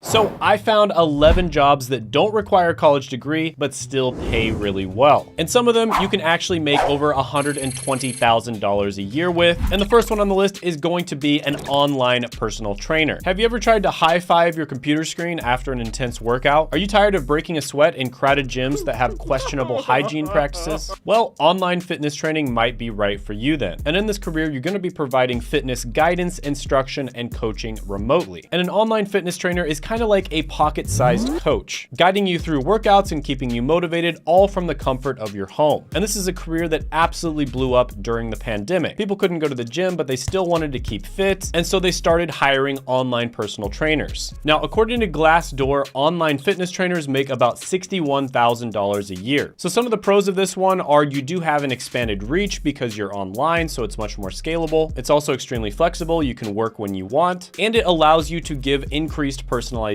So I found 11 jobs that don't require a college degree, but still pay really well. And some of them you can actually make over $120,000 a year with. And the first one on the list is going to be an online personal trainer. Have you ever tried to high-five your computer screen after an intense workout? Are you tired of breaking a sweat in crowded gyms that have questionable hygiene practices? Well, online fitness training might be right for you then. And in this career, you're going to be providing fitness guidance, instruction, and coaching remotely. And an online fitness trainer is kind of like a pocket-sized coach, guiding you through workouts and keeping you motivated, all from the comfort of your home. And this is a career that absolutely blew up during the pandemic. People couldn't go to the gym, but they still wanted to keep fit, and so they started hiring online personal trainers. Now, according to Glassdoor, online fitness trainers make about $61,000 a year. So some of the pros of this one are you do have an expanded reach because you're online, so it's much more scalable. It's also extremely flexible. You can work when you want, and it allows you to give increased personalization.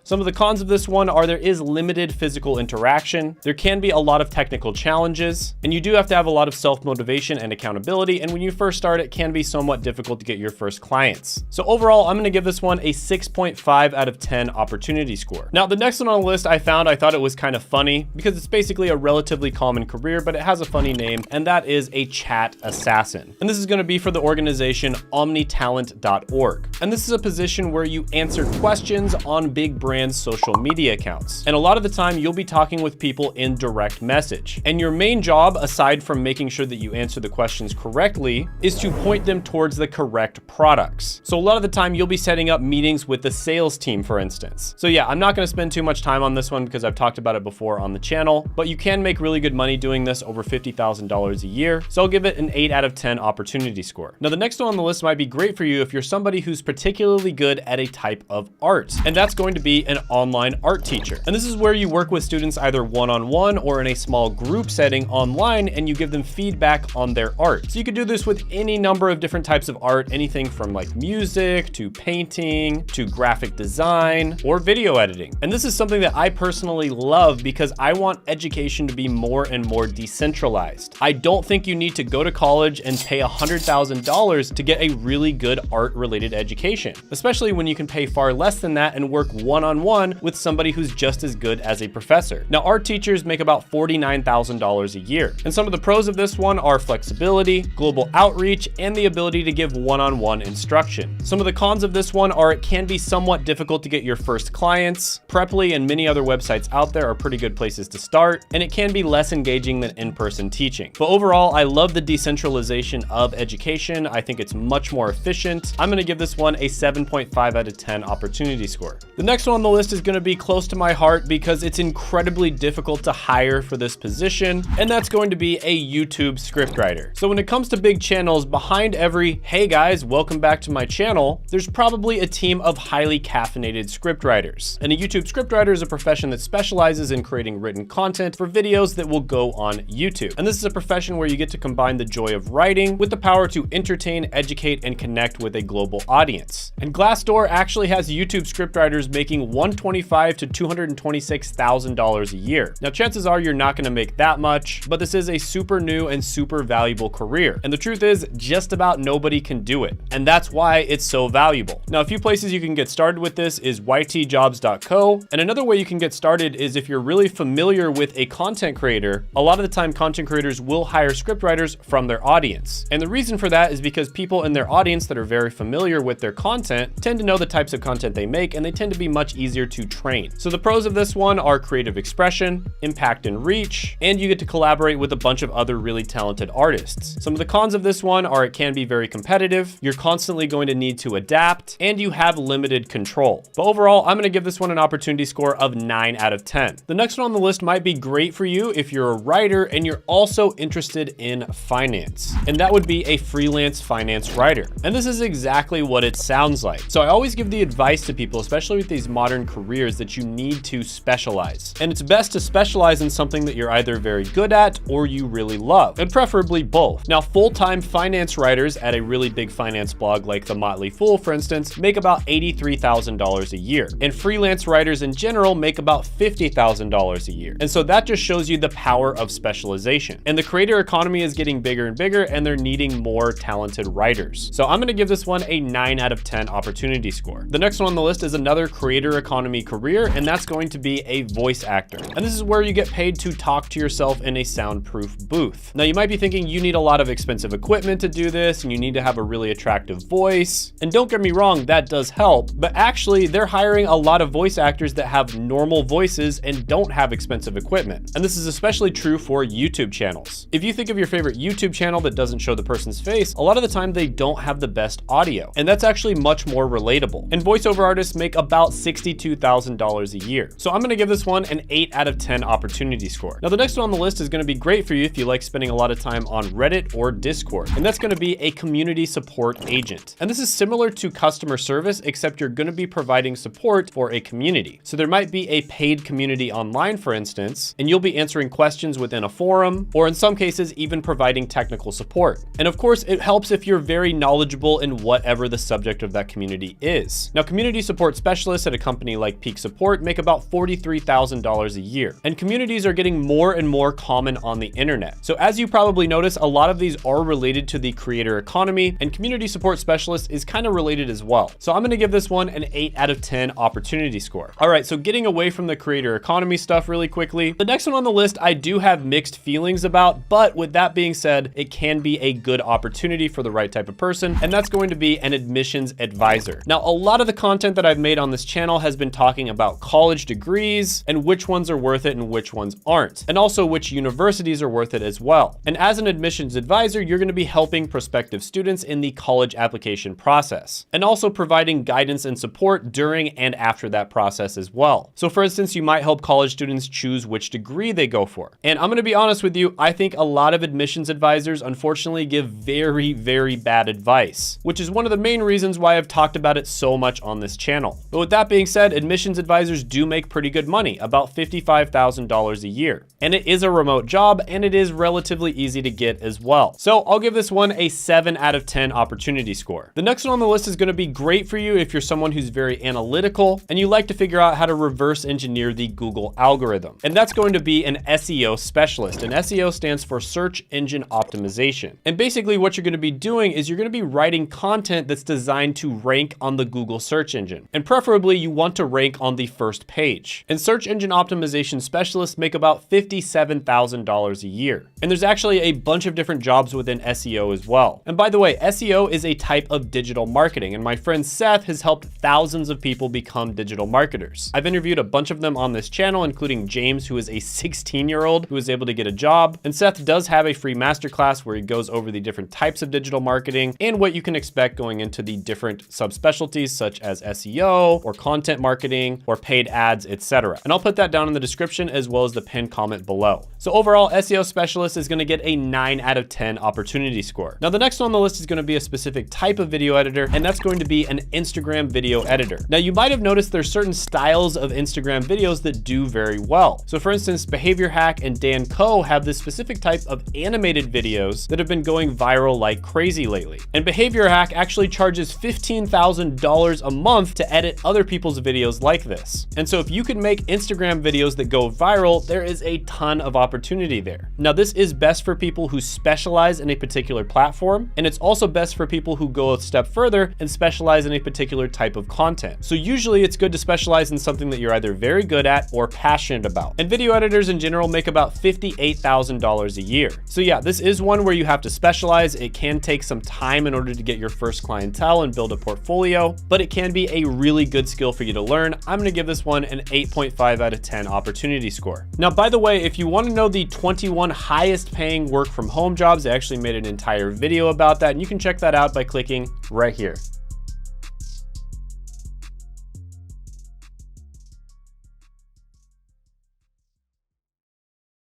Some of the cons of this one are there is limited physical interaction. There can be a lot of technical challenges, and you do have to have a lot of self-motivation and accountability. And when you first start, it can be somewhat difficult to get your first clients. So overall, I'm going to give this one a 6.5 out of 10 opportunity score. Now, the next one on the list I thought it was kind of funny because it's basically a relatively common career, but it has a funny name, and that is a chat assassin. And this is going to be for the organization omnitalent.org. And this is a position where you answer questions on big brands' social media accounts. And a lot of the time you'll be talking with people in direct message. And your main job, aside from making sure that you answer the questions correctly, is to point them towards the correct products. So a lot of the time you'll be setting up meetings with the sales team, for instance. So yeah, I'm not going to spend too much time on this one because I've talked about it before on the channel, but you can make really good money doing this, over $50,000 a year. So I'll give it an 8 out of 10 opportunity score. Now, the next one on the list might be great for you if you're somebody who's particularly good at a type of art, and that's going to be an online art teacher. And this is where you work with students either one-on-one or in a small group setting online, and you give them feedback on their art. So you could do this with any number of different types of art, anything from like music to painting to graphic design or video editing. And this is something that I personally love because I want education to be more and more decentralized. I don't think you need to go to college and pay $100,000 to get a really good art-related education, especially when you can pay far less than that and work one-on-one with somebody who's just as good as a professor. Now, art teachers make about $49,000 a year. And some of the pros of this one are flexibility, global outreach, and the ability to give one-on-one instruction. Some of the cons of this one are it can be somewhat difficult to get your first clients. Preply and many other websites out there are pretty good places to start, and it can be less engaging than in-person teaching. But overall, I love the decentralization of education. I think it's much more efficient. I'm going to give this one a 7.5 out of 10 opportunity score. The next one on the list is going to be close to my heart because it's incredibly difficult to hire for this position, and that's going to be a YouTube scriptwriter. So when it comes to big channels, behind every "Hey guys, welcome back to my channel," there's probably a team of highly caffeinated scriptwriters. And a YouTube scriptwriter is a profession that specializes in creating written content for videos that will go on YouTube. And this is a profession where you get to combine the joy of writing with the power to entertain, educate, and connect with a global audience. And Glassdoor actually has YouTube scriptwriters making $125,000 to $226,000 a year. Now, chances are you're not going to make that much, but this is a super new and super valuable career. And the truth is, just about nobody can do it. And that's why it's so valuable. Now, a few places you can get started with this is jobsearch. And another way you can get started is if you're really familiar with a content creator. A lot of the time, content creators will hire scriptwriters from their audience. And the reason for that is because people in their audience that are very familiar with their content tend to know the types of content they make, and they tend to be much easier to train. So the pros of this one are creative expression, impact and reach, and you get to collaborate with a bunch of other really talented artists. Some of the cons of this one are it can be very competitive, you're constantly going to need to adapt, and you have limited control. But overall, I'm going to give this one an opportunity score of 9 out of 10. The next one on the list might be great for you if you're a writer and you're also interested in finance. And that would be a freelance finance writer. And this is exactly what it sounds like. So I always give the advice to people, especially with these modern careers, that you need to specialize. And it's best to specialize in something that you're either very good at or you really love, and preferably both. Now, full-time finance writers at a really big finance blog like The Motley Fool, for instance, make about $83,000 a year. And freelance writers in general make about $50,000 a year. And so that just shows you the power of specialization. And the creator economy is getting bigger and bigger, and they're needing more talented writers. So I'm going to give this one a 9 out of 10 opportunity score. The next one on the list is a another creator economy career, and that's going to be a voice actor. And this is where you get paid to talk to yourself in a soundproof booth. Now, you might be thinking you need a lot of expensive equipment to do this, and you need to have a really attractive voice. And don't get me wrong, that does help, but actually they're hiring a lot of voice actors that have normal voices and don't have expensive equipment. And this is especially true for YouTube channels. If you think of your favorite YouTube channel that doesn't show the person's face, a lot of the time they don't have the best audio, and that's actually much more relatable. And voiceover artists make about $62,000 a year. So I'm gonna give this one an 8 out of 10 opportunity score. Now, the next one on the list is gonna be great for you if you like spending a lot of time on Reddit or Discord, and that's gonna be a community support agent. And this is similar to customer service, except you're gonna be providing support for a community. So there might be a paid community online, for instance, and you'll be answering questions within a forum, or in some cases, even providing technical support. And of course, it helps if you're very knowledgeable in whatever the subject of that community is. Now, community support specialists at a company like Peak Support make about $43,000 a year. And communities are getting more and more common on the internet. So as you probably notice, a lot of these are related to the creator economy, and community support specialist is kind of related as well. So I'm gonna give this one an 8 out of 10 opportunity score. All right, so getting away from the creator economy stuff really quickly, the next one on the list I do have mixed feelings about, but with that being said, it can be a good opportunity for the right type of person, and that's going to be an admissions advisor. Now, a lot of the content that I've made on this channel has been talking about college degrees and which ones are worth it and which ones aren't, and also which universities are worth it as well. And as an admissions advisor, you're going to be helping prospective students in the college application process, and also providing guidance and support during and after that process as well. So for instance, you might help college students choose which degree they go for. And I'm going to be honest with you, I think a lot of admissions advisors unfortunately give very, very bad advice, which is one of the main reasons why I've talked about it so much on this channel. But with that being said, admissions advisors do make pretty good money, about $55,000 a year. And it is a remote job, and it is relatively easy to get as well. So I'll give this one a 7 out of 10 opportunity score. The next one on the list is going to be great for you if you're someone who's very analytical and you like to figure out how to reverse engineer the Google algorithm. And that's going to be an SEO specialist. And SEO stands for search engine optimization. And basically what you're going to be doing is you're going to be writing content that's designed to rank on the Google search engine. And preferably you want to rank on the first page. And search engine optimization specialists make about $57,000 a year. And there's actually a bunch of different jobs within SEO as well. And by the way, SEO is a type of digital marketing, and my friend Seth has helped thousands of people become digital marketers. I've interviewed a bunch of them on this channel, including James, who is a 16-year-old who was able to get a job. And Seth does have a free masterclass where he goes over the different types of digital marketing and what you can expect going into the different subspecialties such as SEO or content marketing or paid ads, etc. And I'll put that down in the description as well as the pinned comment below. So overall, SEO specialist is going to get a 9 out of 10 opportunity score. Now, the next one on the list is going to be a specific type of video editor, and that's going to be an Instagram video editor. Now, you might have noticed there's certain styles of Instagram videos that do very well. So for instance, Behavior Hack and Dan Coe have this specific type of animated videos that have been going viral like crazy lately. And Behavior Hack actually charges $15,000 a month to edit other people's videos like this. And so if you can make Instagram videos that go viral, there is a ton of opportunity there. Now, this is best for people who specialize in a particular platform, and it's also best for people who go a step further and specialize in a particular type of content. So usually it's good to specialize in something that you're either very good at or passionate about. And video editors in general make about $58,000 a year. So yeah, this is one where you have to specialize. It can take some time in order to get your first clientele and build a portfolio, but it can be a really good skill for you to learn. I'm gonna give this one an 8.5 out of 10 opportunity score. Now, by the way, if you want to know the 21 highest paying work from home jobs, I actually made an entire video about that, and you can check that out by clicking right here.